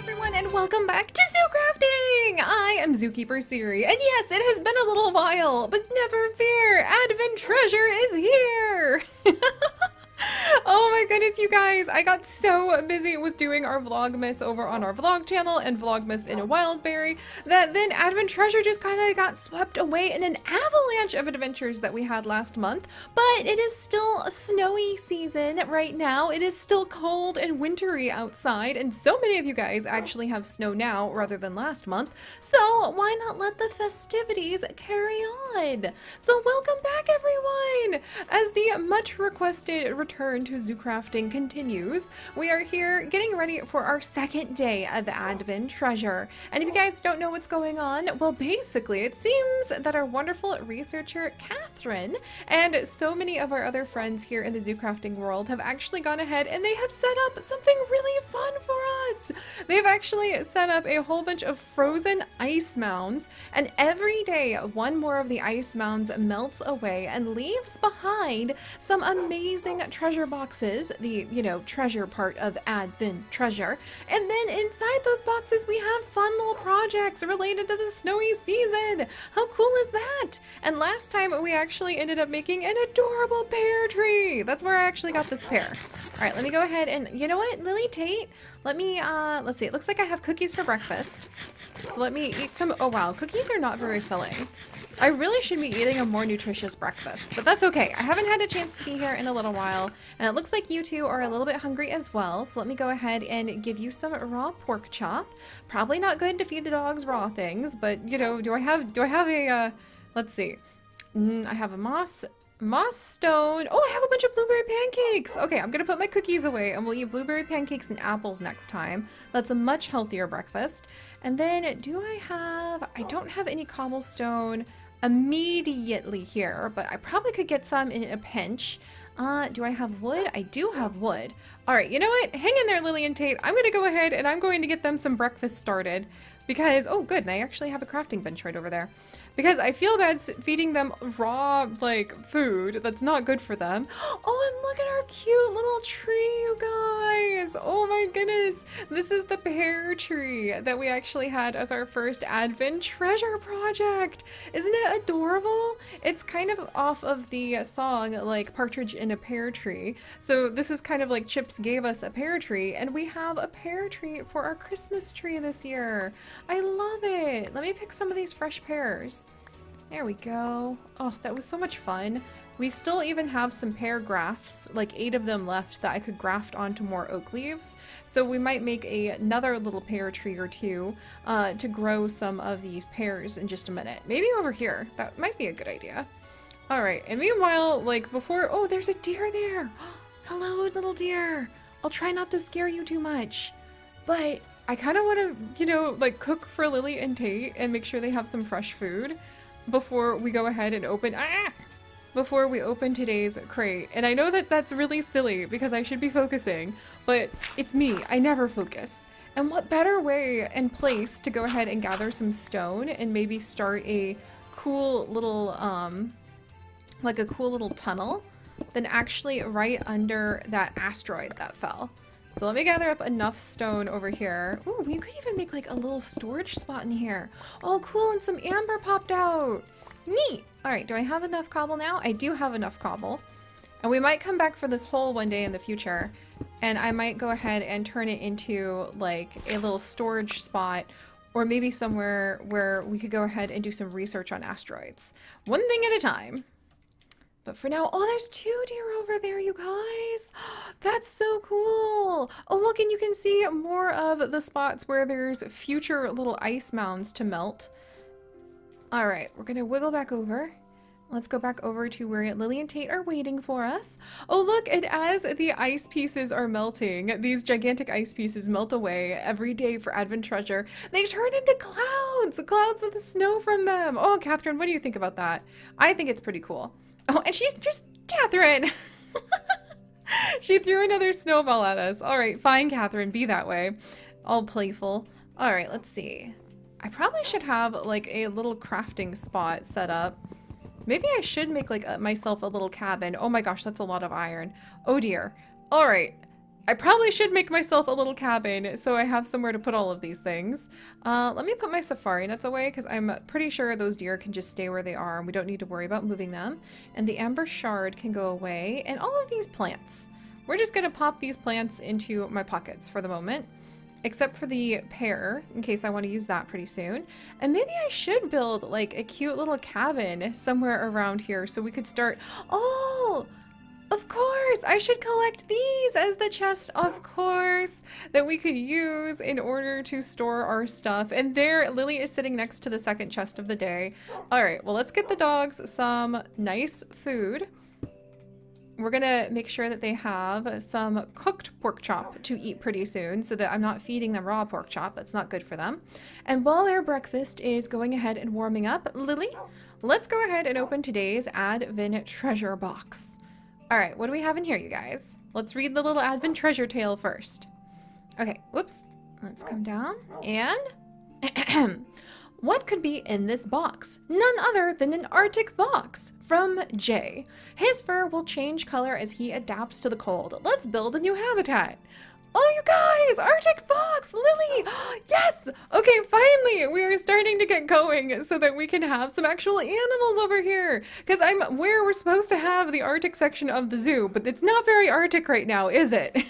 everyone, and welcome back to Zoo Crafting! I am Zookeeper Siri, and yes, it has been a little while, but never fear, Advent Treasure is here! Oh my goodness, you guys, I got so busy with doing our Vlogmas over on our vlog channel and Vlogmas in a Wildberry that then Advent Treasure just kind of got swept away in an avalanche of adventures that we had last month. But it is still a snowy season right now. It is still cold and wintry outside, and so many of you guys actually have snow now rather than last month. So why not let the festivities carry on? So welcome back, everyone! As the much requested return to Zoo Crafting continues, we are here getting ready for our second day of Advent Treasure. And if you guys don't know what's going on, well, basically it seems that our wonderful researcher Catherine and so many of our other friends here in the Zoo Crafting world have actually gone ahead and they have set up something really fun for us. They've actually set up a whole bunch of frozen ice mounds, and every day one more of the ice mounds melts away and leaves behind some amazing treasure boxes, the, treasure part of Advent Treasure. And then inside those boxes we have fun little projects related to the snowy season. How cool is that? And last time we actually ended up making an adorable pear tree. That's where I actually got this pear. All right, let me go ahead and, you know what, Lily Tate, let me, let's see, it looks like I have cookies for breakfast. So let me eat some, oh wow, cookies are not very filling. I really should be eating a more nutritious breakfast, but that's okay. I haven't had a chance to be here in a little while, and it looks like you two are a little bit hungry as well, so let me go ahead and give you some raw pork chop. Probably not good to feed the dogs raw things, but, do I have a, let's see. I have a moss stone. Oh, I have a bunch of blueberry pancakes. Okay, I'm gonna put my cookies away and we'll eat blueberry pancakes and apples next time. That's a much healthier breakfast. And then I don't have any cobblestone immediately here, but I probably could get some in a pinch. Do I have wood? I do have wood. All right, you know what? Hang in there, Lily and Tate. I'm gonna go ahead and I'm going to get them some breakfast started because, oh good, and I actually have a crafting bench right over there. Because I feel bad feeding them raw, food that's not good for them. Oh, and look at our cute little tree, you guys. Oh my goodness. This is the pear tree that we actually had as our first Advent Treasure project. Isn't it adorable? It's kind of off of the song, Partridge in a Pear Tree. So this is kind of like Chips gave us a pear tree, and we have a pear tree for our Christmas tree this year. I love it. Let me pick some of these fresh pears. There we go. Oh, that was so much fun. We still even have some pear grafts, 8 of them left that I could graft onto more oak leaves. So we might make another little pear tree or two to grow some of these pears in just a minute. Maybe over here. That might be a good idea. All right. And meanwhile, before, oh, there's a deer there. Hello, little deer. I'll try not to scare you too much, but I kind of want to, cook for Lily and Tate and make sure they have some fresh food before we go ahead and open before we open today's crate. And I know that that's really silly because I should be focusing, but it's me. I never focus. And what better way and place to go ahead and gather some stone and maybe start a cool little a cool little tunnel than actually right under that asteroid that fell. So let me gather up enough stone over here. Ooh, we could even make a little storage spot in here. Oh, cool, and some amber popped out. Neat. All right, do I have enough cobble now? I do have enough cobble. And we might come back for this hole one day in the future. And I might go ahead and turn it into a little storage spot, or maybe somewhere where we could go ahead and do some research on asteroids. One thing at a time. But for now, oh, there's 2 deer over there, you guys. That's so cool. Oh, look, and you can see more of the spots where there's future little ice mounds to melt. All right, we're gonna wiggle back over. Let's go back over to where Lily and Tate are waiting for us. Oh, look, and as the ice pieces are melting, these gigantic ice pieces melt away every day for Advent Treasure. They turn into clouds with snow from them. Oh, Catherine, what do you think about that? I think it's pretty cool. Oh, and she's just Catherine. She threw another snowball at us. All right, fine, Catherine, be that way. All playful. All right, let's see. I probably should have a little crafting spot set up. Maybe I should make myself a little cabin. Oh my gosh, that's a lot of iron. Oh dear. All right. I probably should make myself a little cabin so I have somewhere to put all of these things. Let me put my safari nets away because I'm pretty sure those deer can just stay where they are and we don't need to worry about moving them. And the amber shard can go away, and all of these plants. We're just gonna pop these plants into my pockets for the moment, except for the pear in case I want to use that pretty soon. And maybe I should build like a cute little cabin somewhere around here so we could start. Oh! Of course, I should collect these as the chest, of course, that we could use in order to store our stuff. And there, Lily is sitting next to the second chest of the day. All right, well, let's get the dogs some nice food. We're gonna make sure that they have some cooked pork chop to eat pretty soon so that I'm not feeding them raw pork chop. That's not good for them. And while their breakfast is going ahead and warming up, Lily, let's go ahead and open today's Advent treasure box. All right, what do we have in here, you guys? Let's read the little Advent treasure tale first. Okay, whoops. Let's come down and what could be in this box? None other than an Arctic fox from Jay. His fur will change color as he adapts to the cold. Let's build a new habitat. Oh, you guys, Arctic fox, Lily, yes! Okay, finally, we are starting to get going so that we can have some actual animals over here. Because I'm where we're supposed to have the Arctic section of the zoo, but it's not very Arctic right now, is it?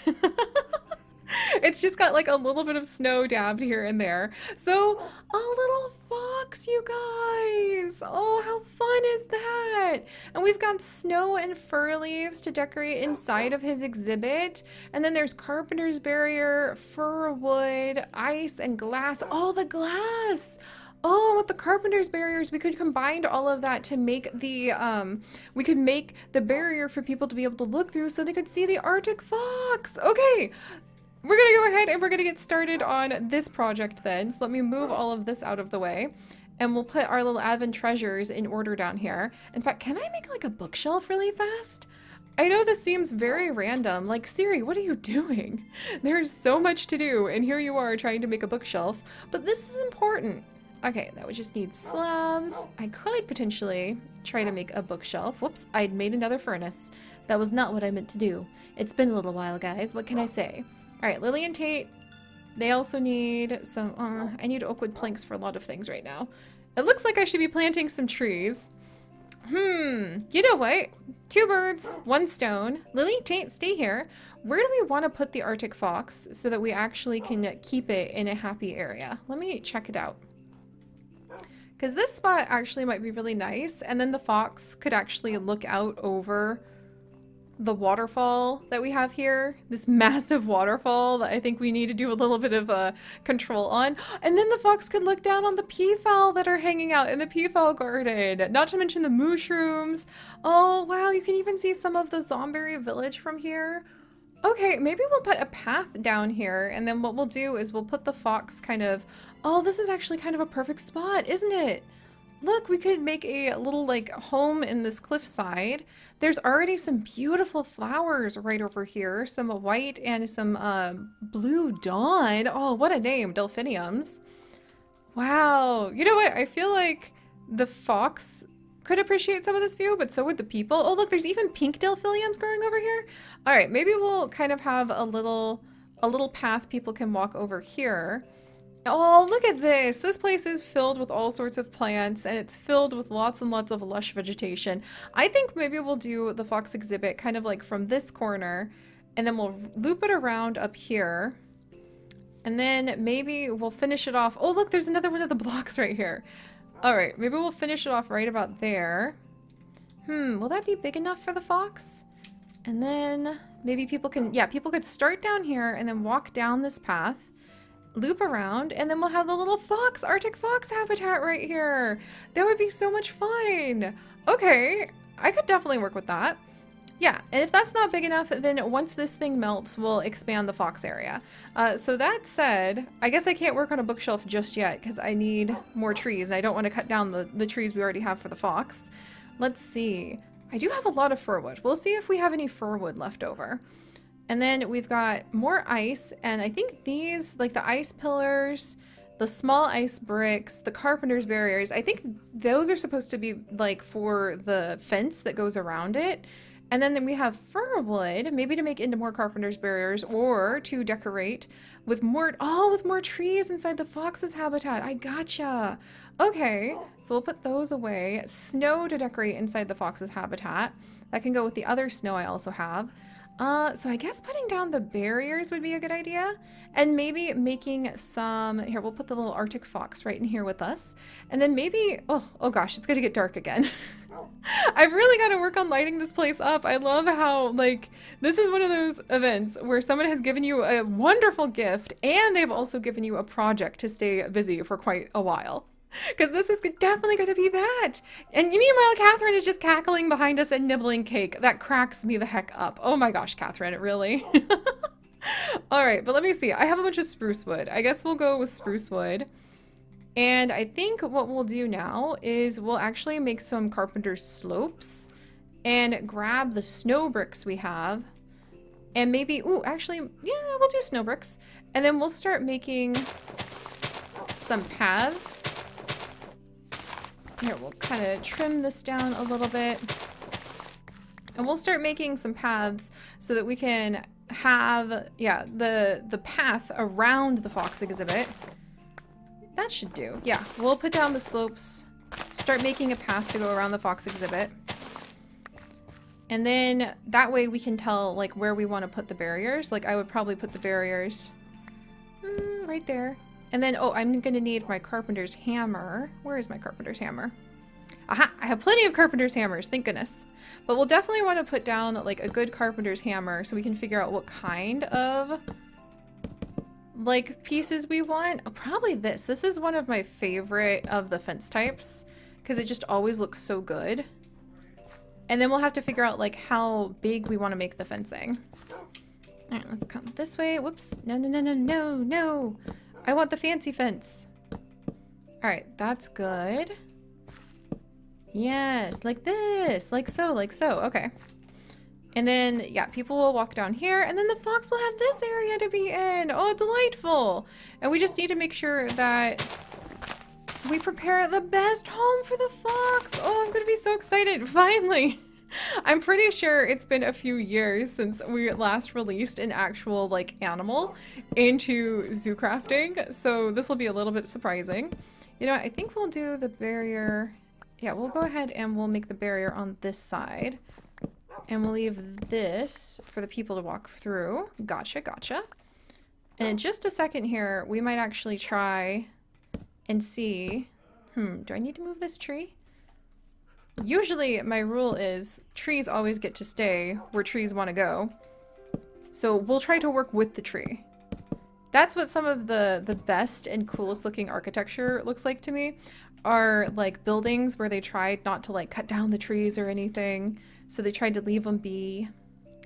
It's just got like a little bit of snow dabbed here and there. So, a little fox, you guys. Oh, how fun is that? And we've got snow and fir leaves to decorate inside of his exhibit. And then there's carpenter's barrier, fir wood, ice, and glass. Oh, the glass. Oh, with the carpenter's barriers, we could combine all of that to make the, we could make the barrier for people to be able to look through so they could see the Arctic fox. Okay. We're gonna go ahead and we're gonna get started on this project then. So let me move all of this out of the way and we'll put our little Advent treasures in order down here. In fact, can I make like a bookshelf really fast? I know this seems very random. Like, Siri, what are you doing? There's so much to do and here you are trying to make a bookshelf, but this is important. Okay, that would just need slabs. I could potentially try to make a bookshelf. Whoops, I'd made another furnace. That was not what I meant to do. It's been a little while, guys. What can I say? All right, Lily and Tate, they also need some, I need oak wood planks for a lot of things right now. It looks like I should be planting some trees. You know what? 2 birds, 1 stone. Lily, Tate, stay here. Where do we want to put the Arctic fox so that we actually can keep it in a happy area? Let me check it out. Because this spot actually might be really nice, and then the fox could actually look out over the waterfall that we have here, this massive waterfall that I think we need to do a little bit of control on. And then the fox could look down on the peafowl that are hanging out in the peafowl garden, not to mention the mushrooms. Oh wow, you can even see some of the Zomberry village from here. Okay, maybe we'll put a path down here, and then what we'll do is we'll put the fox kind of, oh, this is actually kind of a perfect spot, isn't it? Look, we could make a little like home in this cliffside. There's already some beautiful flowers right over here. Some white and some blue dawn. Oh, what a name, delphiniums. Wow. You know what? I feel like the fox could appreciate some of this view, but so would the people. Oh, look, there's even pink delphiniums growing over here. All right, maybe we'll kind of have a little path people can walk over here. Oh, look at this. This place is filled with all sorts of plants and it's filled with lots and lots of lush vegetation. I think maybe we'll do the fox exhibit kind of like from this corner and then we'll loop it around up here. And then maybe we'll finish it off. Oh, look, there's another one of the blocks right here. All right, maybe we'll finish it off right about there. Will that be big enough for the fox? And then maybe people can, yeah, people could start down here and then walk down this path, loop around, and then we'll have the little fox, Arctic fox habitat right here. That would be so much fun. Okay, I could definitely work with that. Yeah, and if that's not big enough, then once this thing melts, we'll expand the fox area. So that said, I guess I can't work on a bookshelf just yet because I need more trees and I don't want to cut down the trees we already have for the fox. Let's see. I do have a lot of fir wood. We'll see if we have any fir wood left over. And then we've got more ice, and I think these, like the ice pillars, the small ice bricks, the carpenter's barriers, I think those are supposed to be like for the fence that goes around it. And then we have fir wood, maybe to make into more carpenter's barriers or to decorate with more, oh, with more trees inside the fox's habitat. I gotcha. Okay, so we'll put those away. Snow to decorate inside the fox's habitat. That can go with the other snow I also have. So I guess putting down the barriers would be a good idea. And maybe making some, here, we'll put the little Arctic fox right in here with us. And then maybe, oh gosh, it's gonna get dark again. I've really got to work on lighting this place up. I love how, like, this is one of those events where someone has given you a wonderful gift and they've also given you a project to stay busy for quite a while. Because this is definitely going to be that. And meanwhile, Catherine is just cackling behind us and nibbling cake. That cracks me the heck up. Oh my gosh, Catherine, it really. All right, but let me see. I have a bunch of spruce wood. I guess we'll go with spruce wood. And I think what we'll do now is we'll actually make some carpenter's slopes and grab the snow bricks we have. And maybe, ooh, actually, yeah, we'll do snow bricks. And then we'll start making some paths. Here, we'll kind of trim this down a little bit. And we'll start making some paths so that we can have, yeah, the path around the fox exhibit. That should do. Yeah, we'll put down the slopes, start making a path to go around the fox exhibit. And then that way we can tell like where we want to put the barriers. Like I would probably put the barriers right there. And then, oh, I'm gonna need my carpenter's hammer. Where is my carpenter's hammer? Aha, I have plenty of carpenter's hammers, thank goodness. But we'll definitely want to put down like a good carpenter's hammer so we can figure out what kind of like pieces we want. Oh, probably this. This is one of my favorite of the fence types because it just always looks so good. And then we'll have to figure out like how big we want to make the fencing. All right, let's come this way. Whoops. No, no, no, no, no, no. I want the fancy fence. All right, that's good. Yes, like this, like so, like so. Okay. And then, yeah, people will walk down here, and then the fox will have this area to be in. Oh, delightful. And we just need to make sure that we prepare the best home for the fox. Oh, I'm gonna be so excited, finally. I'm pretty sure it's been a few years since we last released an actual, like, animal into ZooCrafting, so this will be a little bit surprising. You know, I think we'll do the barrier. Yeah, we'll go ahead and we'll make the barrier on this side. And we'll leave this for the people to walk through. Gotcha, gotcha. And in just a second here, we might actually try and see... do I need to move this tree? Usually my rule is trees always get to stay where trees want to go. So we'll try to work with the tree. That's what some of the best and coolest looking architecture looks like to me. Are like buildings where they tried not to like cut down the trees or anything. So they tried to leave them be.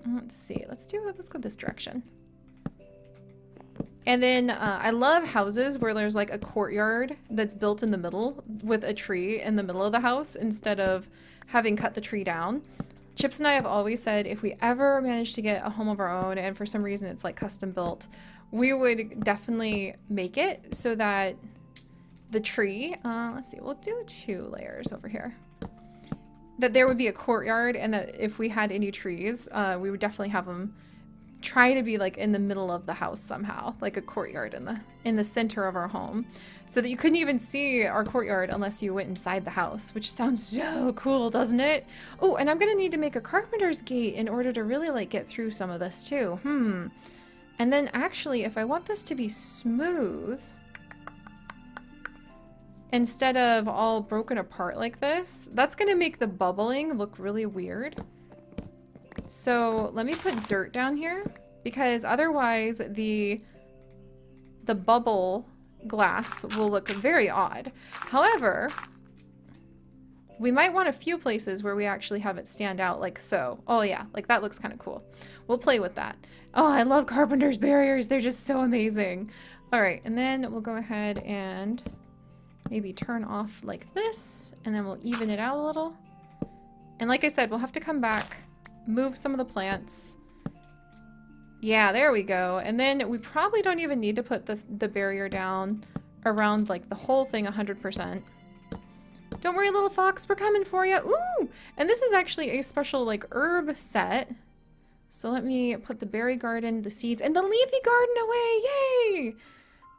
Let's see, let's go this direction. And then I love houses where there's like a courtyard that's built in the middle with a tree in the middle of the house instead of having cut the tree down. Chips and I have always said if we ever manage to get a home of our own and for some reason it's like custom built, we would definitely make it so that the tree, let's see, we'll do 2 layers over here. That there would be a courtyard and that if we had any trees, we would definitely have them try to be like in the middle of the house somehow, like a courtyard in the center of our home, so that you couldn't even see our courtyard unless you went inside the house, which sounds so cool, doesn't it? Oh, and I'm gonna need to make a carpenter's gate in order to really like get through some of this too. And then actually, if I want this to be smooth, instead of all broken apart like this, that's gonna make the bubbling look really weird. So let me put dirt down here because otherwise the bubble glass will look very odd. However, we might want a few places where we actually have it stand out like so. Oh yeah, like that looks kind of cool. We'll play with that. Oh, I love carpenter's barriers. They're just so amazing. All right, and then we'll go ahead and maybe turn off like this, and then we'll even it out a little. And like I said, we'll have to come back, move some of the plants. Yeah, there we go. And then we probably don't even need to put the barrier down around like the whole thing 100%. Don't worry, little fox, we're coming for you. Ooh! And this is actually a special, like, herb set. So let me put the berry garden, the seeds, and the leafy garden away! Yay!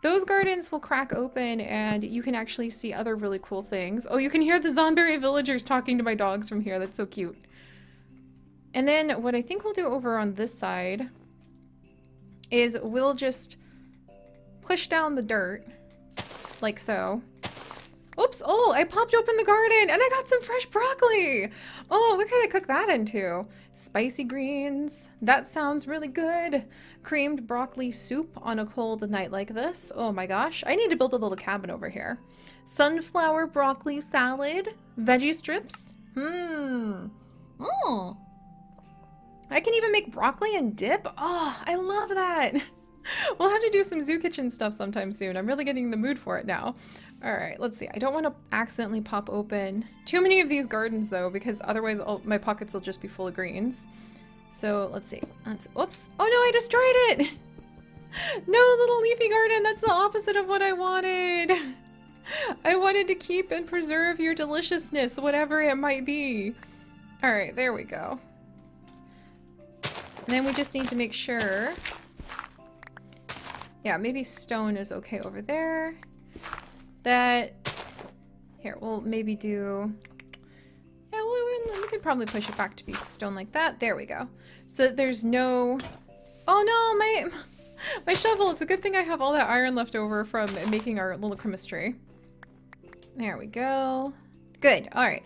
Those gardens will crack open and you can actually see other really cool things. Oh, you can hear the Zonberry villagers talking to my dogs from here. That's so cute. And then what I think we'll do over on this side is we'll just push down the dirt like so. Oops, oh, I popped open the garden and I got some fresh broccoli. Oh, what can I cook that into? Spicy greens. That sounds really good. Creamed broccoli soup on a cold night like this. Oh my gosh, I need to build a little cabin over here. Sunflower broccoli salad. Veggie strips. I can even make broccoli and dip. Oh, I love that. We'll have to do some Zoo Kitchen stuff sometime soon. I'm really getting in the mood for it now. All right, let's see. I don't want to accidentally pop open too many of these gardens though, because otherwise my pockets will just be full of greens. So let's see. Oops. Oh no, I destroyed it. No, little leafy garden. That's the opposite of what I wanted. I wanted to keep and preserve your deliciousness, whatever it might be. All right, there we go. And then we just need to make sure. Yeah, maybe stone is okay over there. That, here, we'll maybe do, yeah, well, we could probably push it back to be stone like that. There we go. So that there's no, oh no, my shovel. It's a good thing I have all that iron left over from making our little Christmas tree. There we go. Good, all right.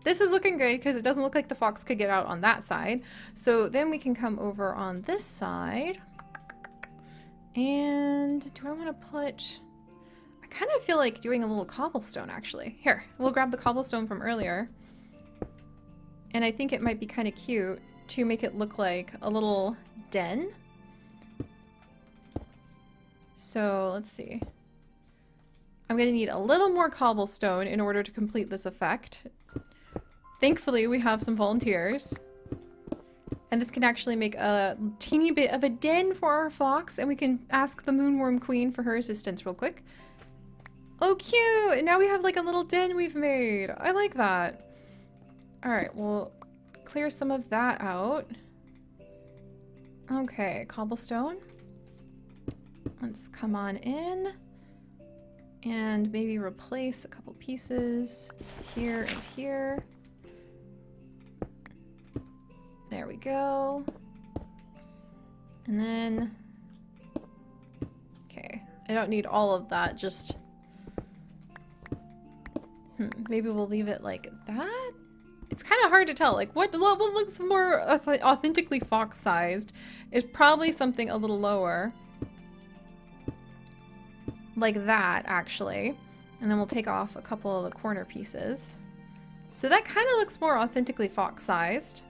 This is looking good because it doesn't look like the fox could get out on that side. So then we can come over on this side. And do I want to put... I kind of feel like doing a little cobblestone, actually. Here, we'll grab the cobblestone from earlier. And I think it might be kind of cute to make it look like a little den. So, let's see. I'm going to need a little more cobblestone in order to complete this effect. Thankfully, we have some volunteers. And this can actually make a teeny bit of a den for our fox, and we can ask the Moonworm Queen for her assistance real quick. Oh, cute! And now we have like a little den we've made. I like that. Alright, we'll clear some of that out. Okay, cobblestone. Let's come on in. And maybe replace a couple pieces here and here. There we go. And then, okay, I don't need all of that, just, maybe we'll leave it like that? It's kind of hard to tell, like what looks more authentically fox-sized is probably something a little lower. Like that, actually. And then we'll take off a couple of the corner pieces. So that kind of looks more authentically fox-sized.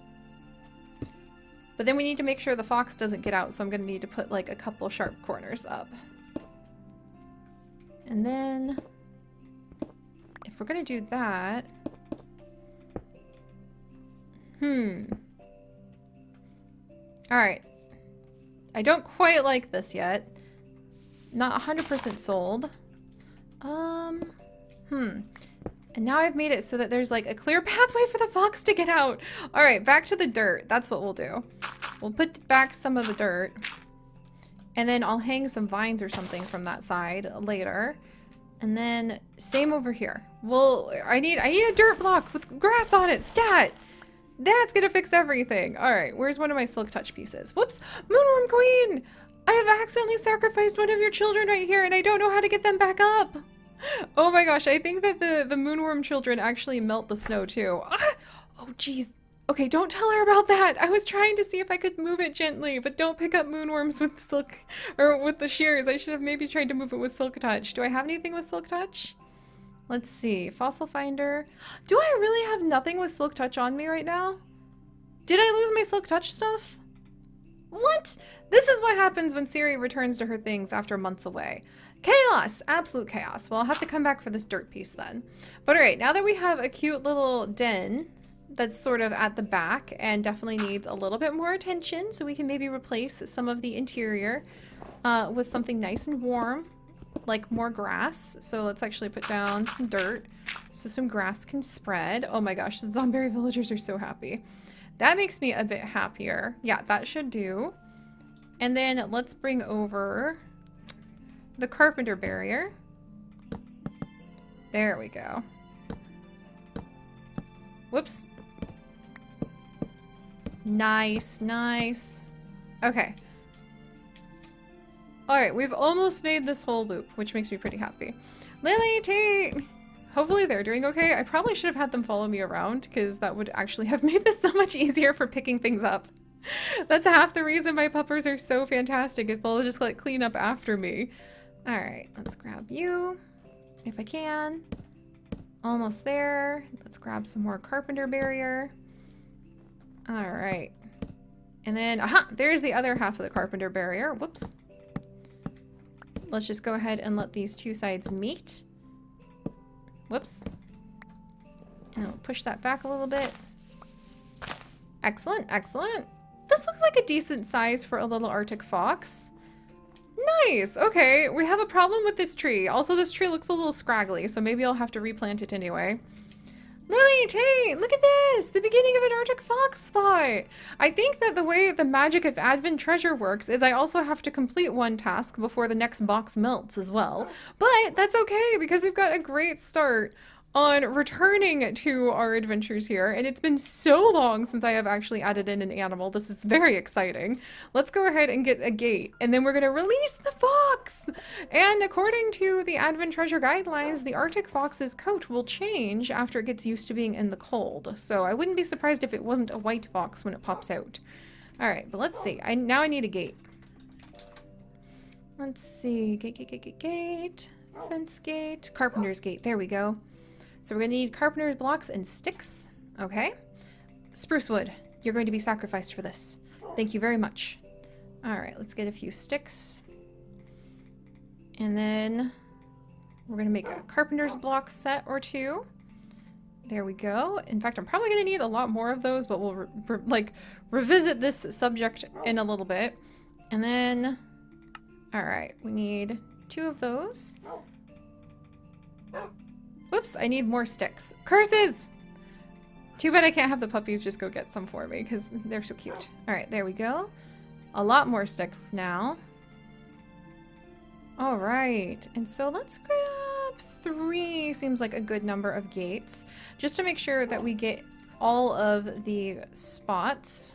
But then we need to make sure the fox doesn't get out, so I'm going to need to put like a couple sharp corners up. And then, if we're going to do that... Alright. I don't quite like this yet. Not 100% sold. And now I've made it so that there's like a clear pathway for the fox to get out. All right, back to the dirt. That's what we'll do. We'll put back some of the dirt. And then I'll hang some vines or something from that side later. And then same over here. Well, I need a dirt block with grass on it. Stat! That's gonna fix everything. All right, where's one of my Silk Touch pieces? Whoops! Moonworm Queen! I have accidentally sacrificed one of your children right here and I don't know how to get them back up. Oh my gosh, I think that the Moonworm children actually melt the snow too. Ah! Oh geez. Okay, don't tell her about that. I was trying to see if I could move it gently, but don't pick up moonworms with silk, or with the shears. I should have maybe tried to move it with Silk Touch. Do I have anything with Silk Touch? Let's see, Fossil Finder. Do I really have nothing with Silk Touch on me right now? Did I lose my Silk Touch stuff? What? This is what happens when Siri returns to her things after months away. Chaos! Absolute chaos. Well, I'll have to come back for this dirt piece then. But alright, now that we have a cute little den that's sort of at the back and definitely needs a little bit more attention, so we can maybe replace some of the interior with something nice and warm, like more grass. So let's actually put down some dirt. so some grass can spread. Oh my gosh, the Zomberry villagers are so happy. That makes me a bit happier. Yeah, that should do. And then let's bring over the carpenter barrier. There we go. Whoops. Nice, nice. Okay. Alright, we've almost made this whole loop, which makes me pretty happy. Lily, Tate! Hopefully they're doing okay. I probably should have had them follow me around, because that would actually have made this so much easier for picking things up. That's half the reason my puppers are so fantastic, is they'll just like clean up after me. Alright, let's grab you, if I can. Almost there. Let's grab some more carpenter barrier. Alright. And then, aha! There's the other half of the carpenter barrier. Whoops. Let's just go ahead and let these two sides meet. Whoops. And we'll push that back a little bit. Excellent, excellent. This looks like a decent size for a little Arctic fox. Nice! Okay, we have a problem with this tree. Also, this tree looks a little scraggly, so maybe I'll have to replant it anyway. Lily, Tate, look at this! The beginning of an Arctic fox spot! I think that the way the magic of Advent Treasure works is I also have to complete one task before the next box melts as well. But that's okay, because we've got a great start on returning to our adventures here, and it's been so long since I have actually added in an animal. This is very exciting. Let's go ahead and get a gate, and then we're going to release the fox! And according to the Advent Treasure guidelines, the Arctic fox's coat will change after it gets used to being in the cold. So I wouldn't be surprised if it wasn't a white fox when it pops out. Alright, but let's see. Now I need a gate. Let's see. Gate. Fence gate. Carpenter's gate. There we go. So we're going to need carpenter's blocks and sticks. Okay. Spruce wood, you're going to be sacrificed for this. Thank you very much. Alright, let's get a few sticks. And then we're going to make a carpenter's block set or two. There we go. In fact, I'm probably going to need a lot more of those, but we'll revisit this subject in a little bit. And then, alright, we need 2 of those. Whoops, I need more sticks. Curses! Too bad I can't have the puppies just go get some for me, because they're so cute. Alright, there we go. A lot more sticks now. Alright, and so let's grab 3, seems like a good number of gates, just to make sure that we get all of the spots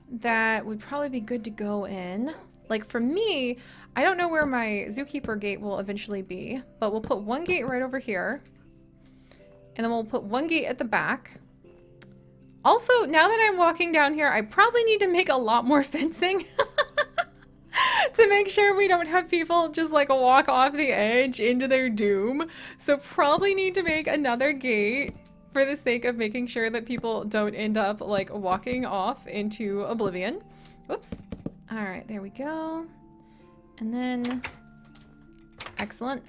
that would probably be good to go in. Like for me, I don't know where my zookeeper gate will eventually be, but we'll put 1 gate right over here. And then we'll put 1 gate at the back. Also, now that I'm walking down here, I probably need to make a lot more fencing to make sure we don't have people just like walk off the edge into their doom. So probably need to make another gate for the sake of making sure that people don't end up like walking off into oblivion. Whoops. All right, there we go. And then, excellent.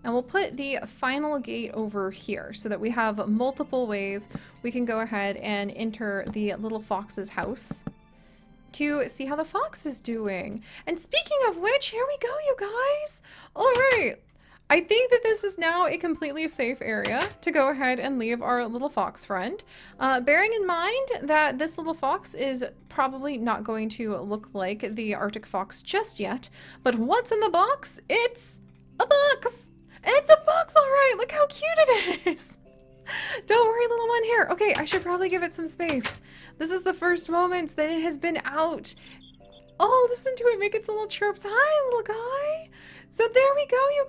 And we'll put the final gate over here so that we have multiple ways we can go ahead and enter the little fox's house to see how the fox is doing. And speaking of which, here we go, you guys. All right. I think that this is now a completely safe area to go ahead and leave our little fox friend. Bearing in mind that this little fox is probably not going to look like the Arctic fox just yet, but what's in the box? It's a fox! It's a fox, all right! Look how cute it is! Don't worry, little one, here. Okay, I should probably give it some space. This is the first moments that it has been out. Oh, listen to it make its little chirps. Hi, little guy! So there we go, you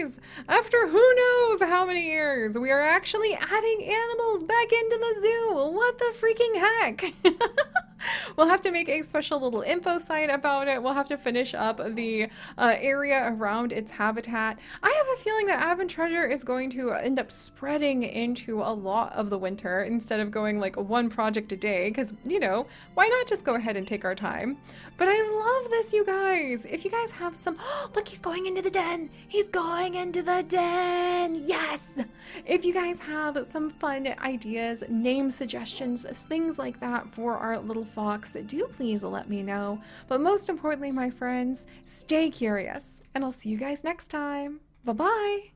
guys! After who knows how many years, we are actually adding animals back into the zoo! What the freaking heck? We'll have to make a special little info site about it. We'll have to finish up the area around its habitat. I have a feeling that Advent Treasure is going to end up spreading into a lot of the winter instead of going like 1 project a day, because, you know, why not just go ahead and take our time? But I love this, you guys! If you guys have some... Oh, look, he's going into the den! He's going into the den! Yes! If you guys have some fun ideas, name suggestions, things like that for our little fox, do please let me know. But most importantly, my friends, stay curious, and I'll see you guys next time. Bye-bye!